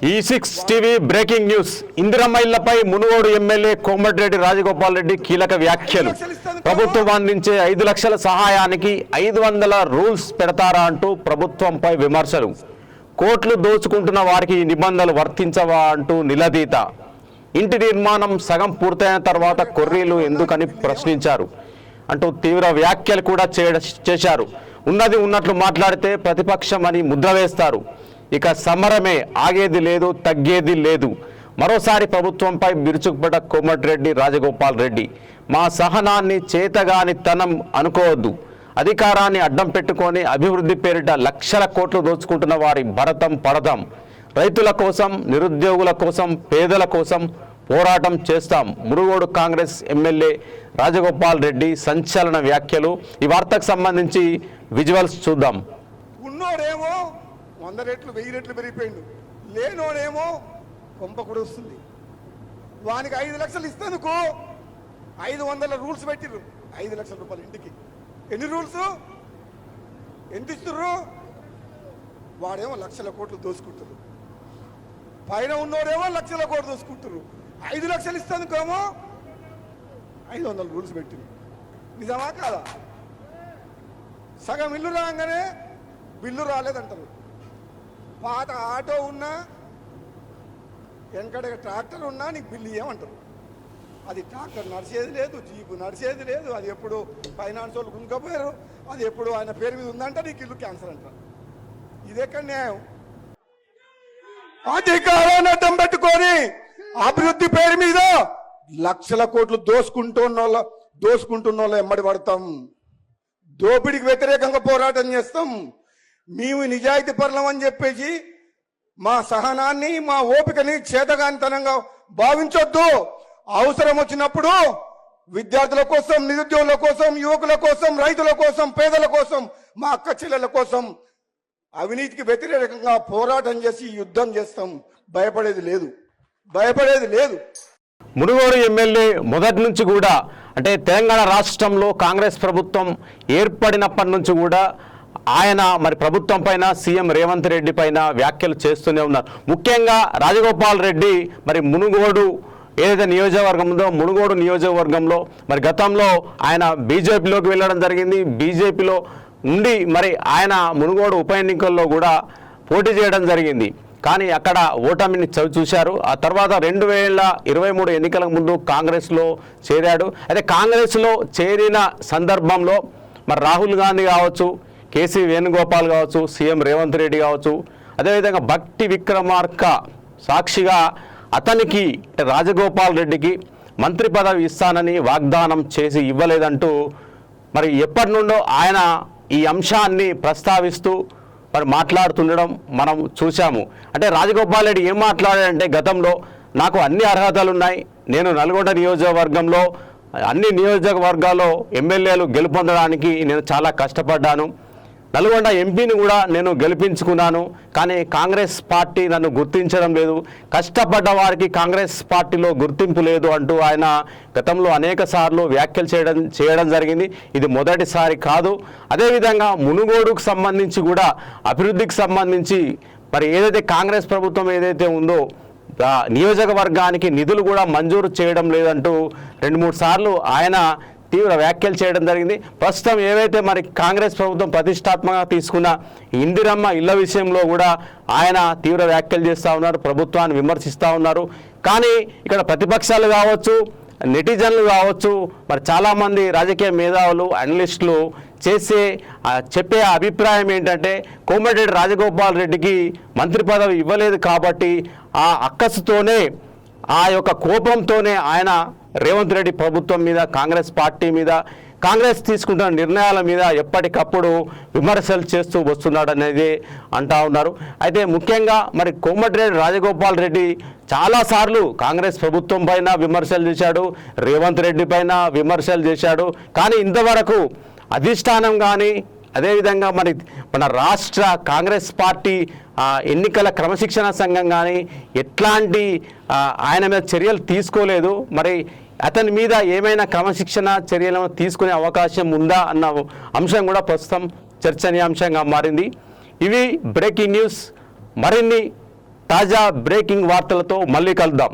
E6 TV breaking news. Indiramma ఇళ్లపై Munugode MLA Komatireddy Rajagopal Reddy కీలక వ్యాఖ్యలు. ప్రభుత్వం అందించే 5 లక్షల సహాయానికి 500 రూల్స్ పెడతారా అంటూ ప్రభుత్వంపై విమర్శలు. కోట్లు దోచుకుంటున్న వారికి ఈ నిబంధనలు వర్తించవా అంటూ నిలదీత. ఇంటి నిర్మాణం సగం పూర్తయిన తర్వాత కొర్రీలు ఎందుకని ప్రశ్నించారు అంటూ తీవ్ర వ్యాఖ్యలు కూడా చేశారు. ఉన్నది ఉన్నట్లు మాట్లాడితే ప్రతిపక్షం అని ముద్ర వేస్తారు. ఇక సమరమే, ఆగేది లేదు, తగ్గేది లేదు. మరోసారి ప్రభుత్వంపై విరుచుకుపడ్డ కోమటిరెడ్డి రాజగోపాల్ రెడ్డి, మా సహనాన్ని చేతగాని తనం అనుకోవద్దు. అధికారాన్ని అడ్డం పెట్టుకొని అభివృద్ధి పేరిట లక్షల కోట్లు దోచుకుంటున్న వారి భరతం పడతాం. రైతుల కోసం, నిరుద్యోగుల కోసం, పేదల కోసం పోరాటం చేస్తాం. మునుగోడు కాంగ్రెస్ ఎమ్మెల్యే రాజగోపాల్ రెడ్డి సంచలన వ్యాఖ్యలు. ఈ వార్తకు సంబంధించి విజువల్స్ చూద్దాం. ఉన్నోడేమో 100 రెట్లు 1000 రెట్లు పెరిగిపోయిండు, లేనోడేమో కొంప కూడా వస్తుంది. వానికి 5 లక్షలు ఇస్తేందుకు 500 రూల్స్ పెట్టిర్రు. 5 లక్షల రూపాయలు ఇంటికి ఎన్ని రూల్స్, ఎంత ఇస్తుర్రు? వాడేమో లక్షల కోట్లు దోసుకుంటారు, పైన ఉన్నోడేమో లక్షల కోట్లు దోసుకుంటారు. 5 లక్షలు ఇస్తేందుకేమో 500 రూల్స్ పెట్టింది. నిజమా కాదా? సగం ఇల్లు రాగానే బిల్లు రాలేదంటారు. పాత ఆటో ఉన్నా, వెనకడ ట్రాక్టర్ ఉన్నా నీకు బిల్లు ఇవ్వమంటారు. అది ట్రాక్టర్ నడిచేది లేదు, జీపు నడిచేది లేదు. అది ఎప్పుడు ఫైనాన్స్ వాళ్ళు గుంజుకపోయారు, అది ఎప్పుడు ఆయన పేరు మీద ఉందంటే నీకు ఇల్లు క్యాన్సర్ అంటారు. ఇదెక్కడ న్యాయం? అధికారాన్ని అడ్డం పెట్టుకొని అభివృద్ధి పేరు మీద లక్షల కోట్లు దోసుకుంటున్న ఎమ్మడి పడతాం. దోపిడికి వ్యతిరేకంగా పోరాటం చేస్తాం. మేము నిజాయితీ పరులం అని చెప్పేసి మా సహనాన్ని, మా ఓపికని చేతగానితనంగా భావించొద్దు. అవసరం వచ్చినప్పుడు విద్యార్థుల కోసం, నిరుద్యోగుల కోసం, యువకుల కోసం, రైతుల కోసం, పేదల కోసం, మా అక్క చెల్లెల కోసం అవినీతికి వ్యతిరేకంగా పోరాటం చేసి యుద్ధం చేస్తాం. భయపడేది లేదు. మునుగోడు ఎమ్మెల్యే మొదటి నుంచి కూడా, అంటే తెలంగాణ రాష్ట్రంలో కాంగ్రెస్ ప్రభుత్వం ఏర్పడినప్పటి నుంచి కూడా ఆయన మరి ప్రభుత్వం పైన, సీఎం రేవంత్ రెడ్డి పైన వ్యాఖ్యలు చేస్తూనే ఉన్నారు. ముఖ్యంగా రాజగోపాల్ రెడ్డి మరి మునుగోడు ఏదైతే నియోజకవర్గం ఉందో, మునుగోడు నియోజకవర్గంలో మరి గతంలో ఆయన బీజేపీలోకి వెళ్ళడం జరిగింది. బీజేపీలో ఉండి మరి ఆయన మునుగోడు ఉప ఎన్నికల్లో కూడా పోటీ చేయడం జరిగింది. కానీ అక్కడ ఓటమిని చూశారు. ఆ తర్వాత 2023 ఎన్నికల ముందు కాంగ్రెస్లో చేరాడు. అయితే కాంగ్రెస్లో చేరిన సందర్భంలో మరి రాహుల్ గాంధీ కావచ్చు, కేసీ వేణుగోపాల్ కావచ్చు, సీఎం రేవంత్ రెడ్డి కావచ్చు, అదేవిధంగా భట్టి విక్రమార్క సాక్షిగా అతనికి అంటే రాజగోపాల్ రెడ్డికి మంత్రి పదవి ఇస్తానని వాగ్దానం చేసి ఇవ్వలేదంటూ మరి ఎప్పటి నుండో ఆయన ఈ అంశాన్ని ప్రస్తావిస్తూ మరి మాట్లాడుతుండడం మనం చూసాము. అంటే రాజగోపాల్ రెడ్డి ఏం మాట్లాడాడంటే, గతంలో నాకు అన్ని అర్హతలు ఉన్నాయి, నేను నల్గొండ నియోజకవర్గంలో అన్ని నియోజకవర్గాల్లో ఎమ్మెల్యేలు గెలుపొందడానికి నేను చాలా కష్టపడ్డాను, నల్గొండ ఎంపీని కూడా నేను గెలిపించుకున్నాను, కానీ కాంగ్రెస్ పార్టీ నన్ను గుర్తించడం లేదు, కష్టపడ్డ వారికి కాంగ్రెస్ పార్టీలో గుర్తింపు లేదు అంటూ ఆయన గతంలో అనేక సార్లు వ్యాఖ్యలు చేయడం జరిగింది. ఇది మొదటిసారి కాదు. అదేవిధంగా మునుగోడుకు సంబంధించి కూడా అభివృద్ధికి సంబంధించి మరి ఏదైతే కాంగ్రెస్ ప్రభుత్వం ఏదైతే ఉందో నియోజకవర్గానికి నిధులు కూడా మంజూరు చేయడం లేదంటూ 2-3 సార్లు ఆయన తీవ్ర వ్యాఖ్యలు చేయడం జరిగింది. ప్రస్తుతం ఏవైతే మరి కాంగ్రెస్ ప్రభుత్వం ప్రతిష్టాత్మకంగా తీసుకున్న ఇందిరమ్మ ఇళ్ల విషయంలో కూడా ఆయన తీవ్ర వ్యాఖ్యలు చేస్తూ ఉన్నారు, ప్రభుత్వాన్ని విమర్శిస్తూ ఉన్నారు. కానీ ఇక్కడ ప్రతిపక్షాలు కావచ్చు, నెటిజన్లు కావచ్చు, మరి చాలామంది రాజకీయ మేధావులు, అనలిస్టులు చెప్పే అభిప్రాయం ఏంటంటే, కోమటిరెడ్డి రాజగోపాల్ రెడ్డికి మంత్రి పదవి ఇవ్వలేదు కాబట్టి ఆ అక్కసుతోనే, ఆ యొక్క కోపంతోనే ఆయన రేవంత్ రెడ్డి ప్రభుత్వం మీద, కాంగ్రెస్ పార్టీ మీద, కాంగ్రెస్ తీసుకుంటున్న నిర్ణయాల మీద ఎప్పటికప్పుడు విమర్శలు చేస్తూ వస్తున్నాడు అనేది అంటా ఉన్నారు. అయితే ముఖ్యంగా మరి కోమటిరెడ్డి రాజగోపాల్ రెడ్డి చాలాసార్లు కాంగ్రెస్ ప్రభుత్వం పైన విమర్శలు చేశాడు, రేవంత్ రెడ్డి పైన విమర్శలు చేశాడు. కానీ ఇంతవరకు అధిష్టానం కానీ, అదేవిధంగా మరి మన రాష్ట్ర కాంగ్రెస్ పార్టీ ఎన్నికల క్రమశిక్షణ సంఘం కానీ ఎట్లాంటి ఆయన మీద చర్యలు తీసుకోలేదు. మరి అతని మీద ఏమైనా క్రమశిక్షణ చర్యలను తీసుకునే అవకాశం ఉందా అన్న అంశం కూడా ప్రస్తుతం చర్చనీయాంశంగా మారింది. ఇవి బ్రేకింగ్ న్యూస్. మరిన్ని తాజా బ్రేకింగ్ వార్తలతో మళ్ళీ కలుద్దాం.